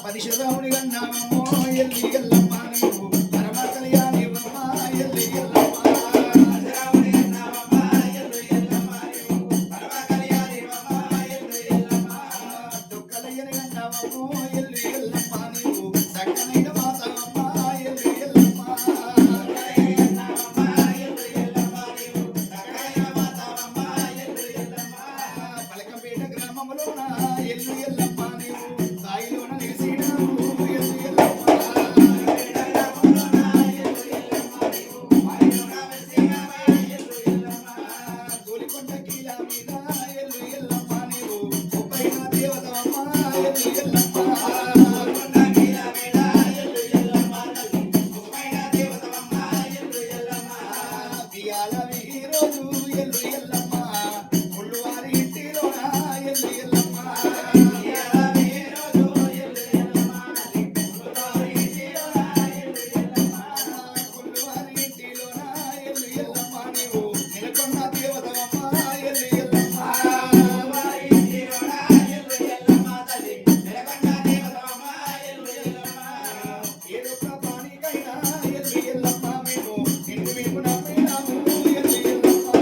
పరిశురాముడి గన్నామో ఎల్లి ఎల్లమ్మ నీవు పరమ కళ్యాణివమ్మ ఎల్లి ఎల్లమ్మ పరిశురాముడి గన్నామమ్మ ఎల్లి ఎల్లమ్మ నీవు పరమ కళ్యాణివమ్మ ఎల్లి ఎల్లమ్మ దుఃఖలయ్యని గన్నామో ఎల్లి ఎల్లమ్మ నీవు సకలైన మాతవమ్మ ఎల్లి ఎల్లమ్మ పలకంపేట గ్రామంలోన ఎల్లి ఎల్లమ్మ నీవు సాయిలోన నిలిసినావు ఎల్లి ఎల్లమ్మ తోలికొండ కీల మీద ఎల్లి ఎల్లమ్మ నీవు ఒప్పైన దేవతమ్మ ఎల్లి ఎల్లమ్మ దియాలవి రోజు ఎల్లి ఎల్లమ్మ ముళ్ళువారి ఇంటిలోన ఎల్లి ఎల్లమ్మ ముళ్ళువారి ఇంటిలోన ఎల్లి ఎల్లమ్మ నీవు నెలకొన్న దేవతమ్మ ఎల్లి ఎల్లమ్మ ఏదొక్క పానికైనా ఎల్లి ఎల్లమ్మ మేము నిన్ను మేము నమ్మినాము ఎల్లి ఎల్లమ్మ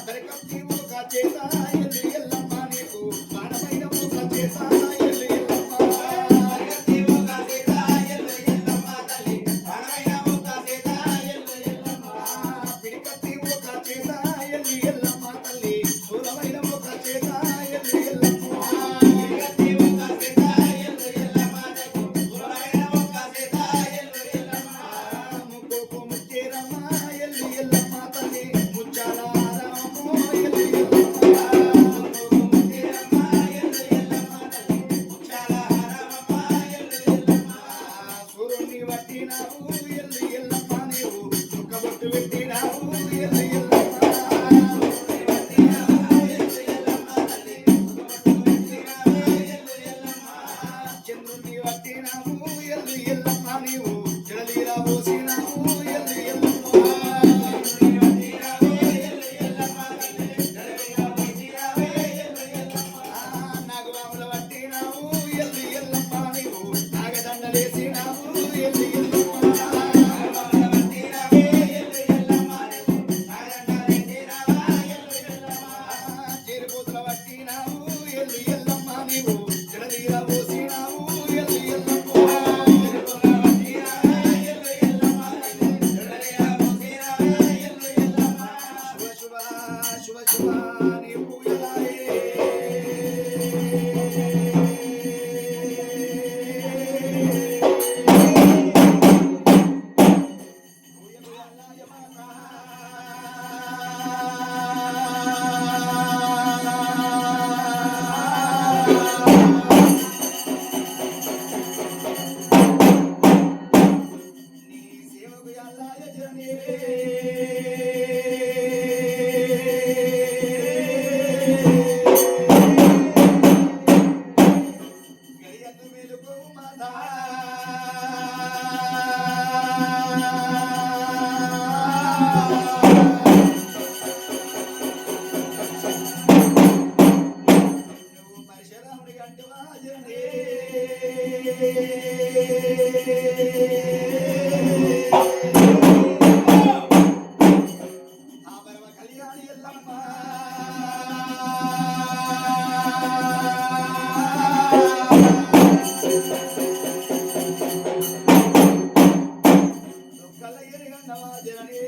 దరకత్తి ఒక చేత ఎల్లి ఎల్లమ్మ నీకు బాణమైన ఒక చేత ఎల్లి ఎల్లమ్మ పిడికత్తి ఒక చేత ఎల్లి ఎల్లమ్మ తల్లి దూరమైన ఒక చేత ఎల్లి ఎల్లమ్మ ముక్కోకు ముచ్చేరమ్మ ఎల్లి ఎల్లమ్మ తల్లి ముచ్చాల రామమ్మ ఎల్లి ఎల్లమ్మ సూర్యుని వట్టినావు ఎల్లి ఎల్లమ్మ నీవు చుక్కబొట్టు పెట్టినావు ఎల్లి ఎల్లమ్మ చంద్రుని వట్టినావు ఎల్లి ఎల్లమ్మ నీవు జడలీరా పోసినావు ఎల్లి ఎల్లమ్మ నాగబాముల వట్టినావు ఎల్లి ఎల్లమ్మ నీవు నాగదండలేసినావు ఎల్లి ఎల్లమ్మ చేరుపోతుల వట్టినావు ఎల్లి ఎల్లమ్మ నీవు జడలీరా పోసినావు ఎల్లి ఎల్లమ్మ శుభ శుభ శుభ శుభ నీ పూజలాయే నీ సేవకు యల్లాయ జననీ గడియత్తు మేలుకో మాతా నువ్వు పరశురాముడి గంటవా జననీ ఆ పరమ కళ్యాణి ఎల్లమ్మ దుఃఖలయ్యని గన్నవా జననీ